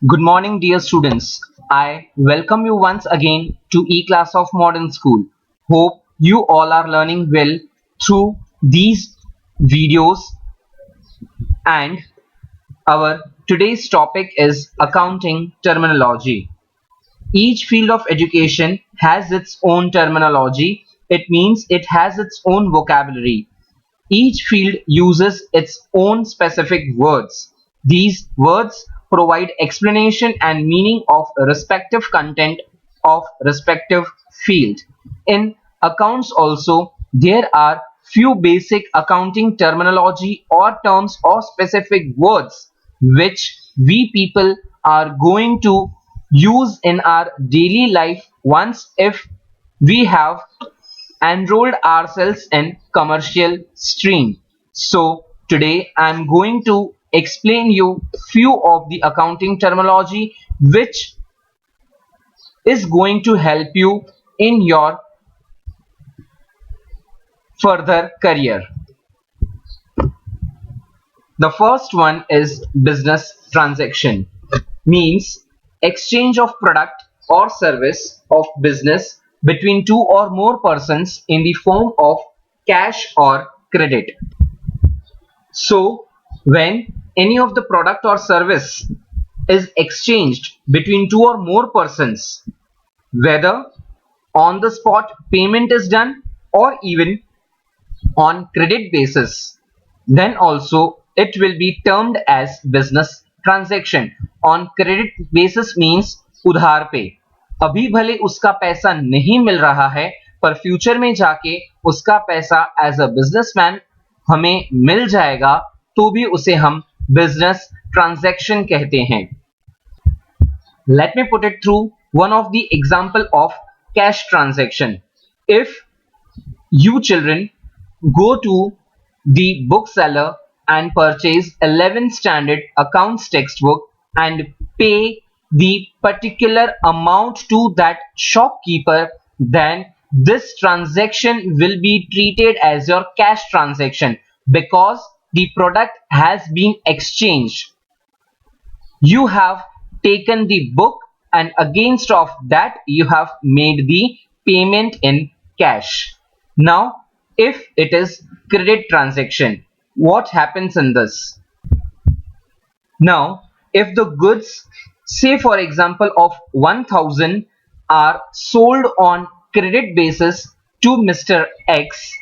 Good morning, dear students. I welcome you once again to E-Class of Modern School. Hope you all are learning well through these videos, and our today's topic is accounting terminology. Each field of education has its own terminology. It means it has its own vocabulary. Each field uses its own specific words. These words provide explanation and meaning of respective content of respective field. In accounts also, there are few basic accounting terminology or terms or specific words which we people are going to use in our daily life once if we have enrolled ourselves in commercial stream. So today I'm going to explain you few of the accounting terminology which is going to help you in your further career. The first one is business transaction, means exchange of product or service of business between two or more persons in the form of cash or credit. So when any of the product or service is exchanged between two or more persons, whether on the spot payment is done or even on credit basis, then also it will be termed as business transaction. On credit basis means उधार पे, अभी भले उसका पैसा नहीं मिल रहा है पर फ्यूचर में जाके उसका पैसा एज अ बिजनेसमैन हमें मिल जाएगा तो भी उसे हम बिजनेस ट्रांजैक्शन कहते हैं. Let me put it through one of the example of cash transaction. If you children go to the bookseller and purchase 11th standard accounts textbook and pay the particular amount to that shopkeeper, then this transaction will be treated as your cash transaction because the product has been exchanged. You have taken the book and against of that you have made the payment in cash. Now if it is credit transaction, what happens in this? Now if the goods, say for example of 1000, are sold on credit basis to Mr. X,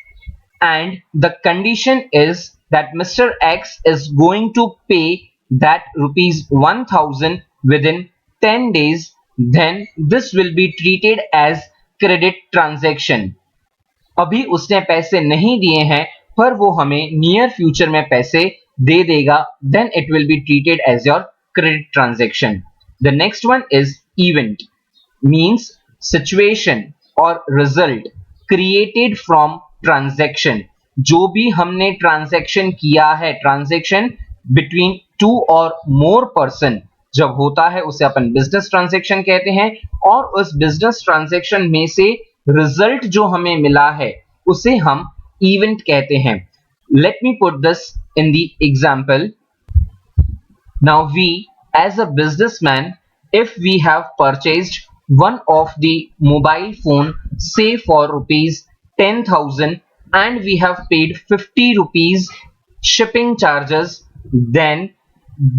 and the condition is that Mr. X is going to pay that rupees 1000 within 10 days, then this will be treated as credit transaction. अभी उसने पैसे नहीं दिए हैं पर वो हमें near future में पैसे दे देगा, then it will be treated as your credit transaction. The next one is event, means situation or result created from transaction. जो भी हमने ट्रांजैक्शन किया है, ट्रांजैक्शन बिटवीन टू और मोर पर्सन जब होता है उसे अपन बिजनेस ट्रांजैक्शन कहते हैं, और उस बिजनेस ट्रांजैक्शन में से रिजल्ट जो हमें मिला है उसे हम इवेंट कहते हैं. Let me put this in the example. Now we as a businessman, if we have purchased one of the mobile phone, say for rupees 10,000, and we have paid 50 rupees shipping charges, then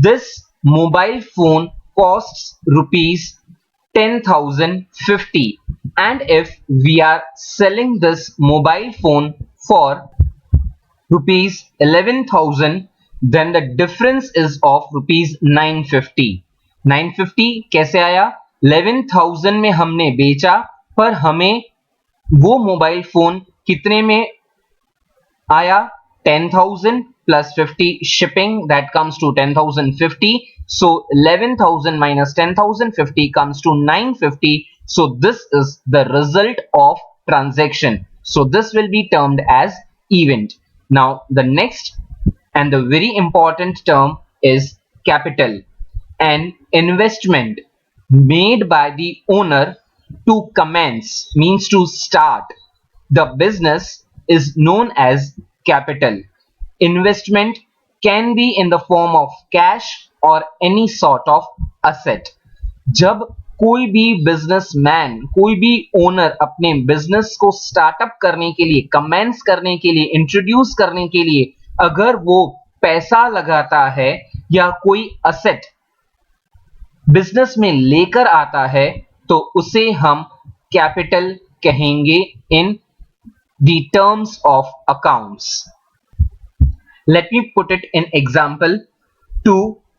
this mobile phone costs rupees 10,050, and if we are selling this mobile phone for rupees 11,000, then the difference is of rupees 950. 950 कैसे आया? 11,000 में हमने बेचा पर हमें वो mobile phone कितने में आया? 10,000 plus 50 shipping, that comes to 10,050. So 11,000 minus 10,050 comes to 950. So this is the result of transaction. So this will be termed as event. Now the next and the very important term is capital. An investment made by the owner to commence, means to start the business, is known as capital. Investment can be in the form of cash or any sort of asset. जब कोई भी businessman, कोई भी owner अपने business को startup करने के लिए, कमेंस करने के लिए, इंट्रोड्यूस करने के लिए अगर वो पैसा लगाता है या कोई असेट बिजनेस में लेकर आता है तो उसे हम कैपिटल कहेंगे इन the terms of accounts. Let me put it in example. To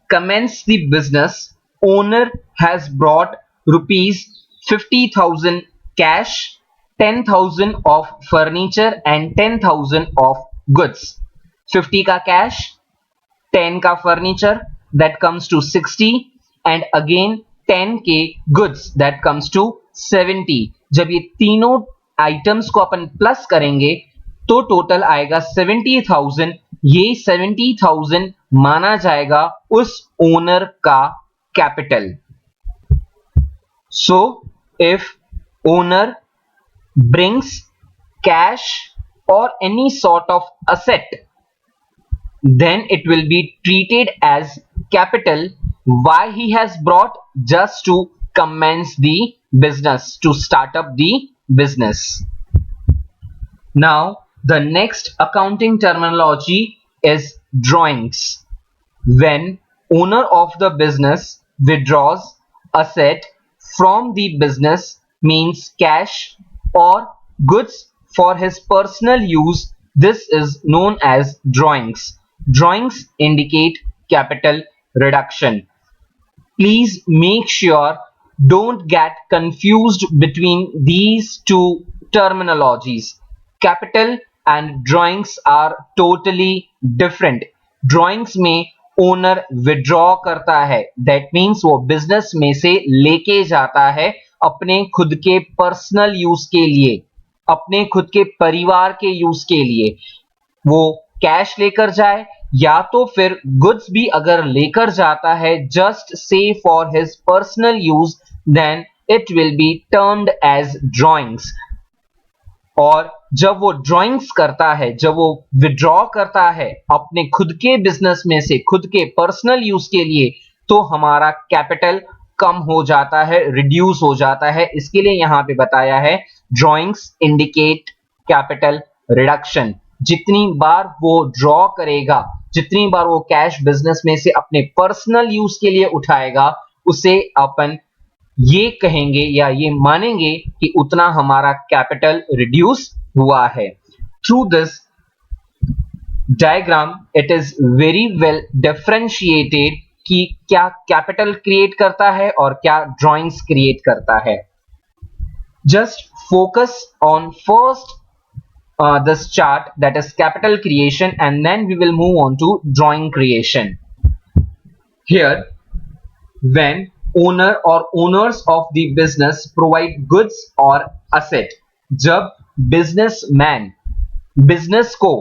commence the business, owner has brought rupees 50,000 cash, 10,000 of furniture and 10,000 of goods. 50 का cash, 10 का furniture, that comes to 60, and again 10 के goods, that comes to 70. जब ये तीनों items को अपन plus करेंगे तो total आएगा 70,000. ये 70,000 माना जाएगा उस ओनर का capital. So if owner brings cash or any sort of asset, then it will be treated as capital. Why he has brought? Just to commence the business, to start up the business. Now the next accounting terminology is drawings. When owner of the business withdraws asset from the business, means cash or goods for his personal use, this is known as drawings. Drawings indicate capital reduction. Please make sure don't get confused between these two terminologies. Capital and drawings are totally different. Drawings में owner withdraw करता है, that means वो business में से लेके जाता है अपने खुद के पर्सनल यूज के लिए, अपने खुद के परिवार के यूज के लिए. वो कैश लेकर जाए या तो फिर गुड्स भी अगर लेकर जाता है just say for his personal use, then it will be termed as drawings. और जब वो ड्राइंग्स करता है, जब वो विड्रॉ करता है अपने खुद के बिजनेस में से खुद के पर्सनल यूज के लिए, तो हमारा कैपिटल कम हो जाता है, रिड्यूस हो जाता है. इसके लिए यहां पे बताया है ड्राइंग्स इंडिकेट कैपिटल रिडक्शन. जितनी बार वो ड्रॉ करेगा, जितनी बार वो कैश बिजनेस में से अपने पर्सनल यूज के लिए उठाएगा, उसे अपन ये कहेंगे या ये मानेंगे कि उतना हमारा कैपिटल रिड्यूस हुआ है. Through this diagram it is very well differentiated कि क्या कैपिटल क्रिएट करता है और क्या ड्राइंग्स क्रिएट करता है. Just focus on first this chart, that is capital creation, and then we will move on to drawing creation. Here, when owner or owners of the business provide goods or asset, जब businessman business को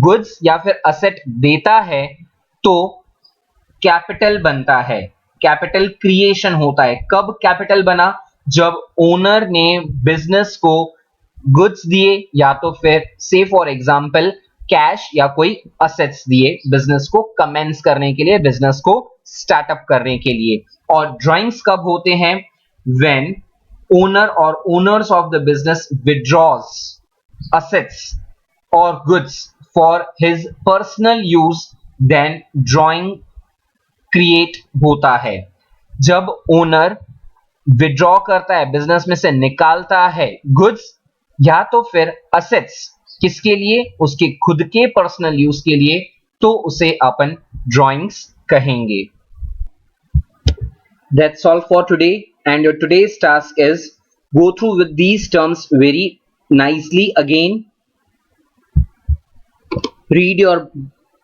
goods या फिर asset देता है तो capital बनता है, capital creation होता है. कब capital बना? जब owner ने business को गुड्स दिए या तो फिर से फॉर एग्जांपल कैश या कोई असेट्स दिए बिजनेस को कमेंस करने के लिए, बिजनेस को स्टार्टअप करने के लिए. और ड्राइंग्स कब होते हैं? व्हेन ओनर और owners of the business withdraws assets और goods for his personal use, then drawing create होता है. जब ओनर विड्रॉ करता है, बिजनेस में से निकालता है गुड्स या तो फिर असेट्स, किसके लिए? उसके खुद के पर्सनल यूज के लिए, तो उसे अपन ड्राइंग्स कहेंगे. That's all for today, and your today's task is go through with these terms very nicely again. Read your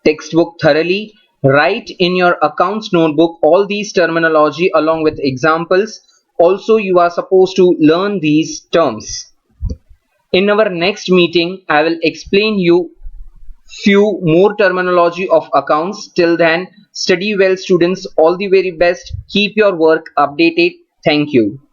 textbook thoroughly. Write in your accounts notebook all these terminology along with examples. Also, you are supposed to learn these terms. In our next meeting, I will explain you few more terminology of accounts. Till then, study well students. All the very best. Keep your work updated. Thank you.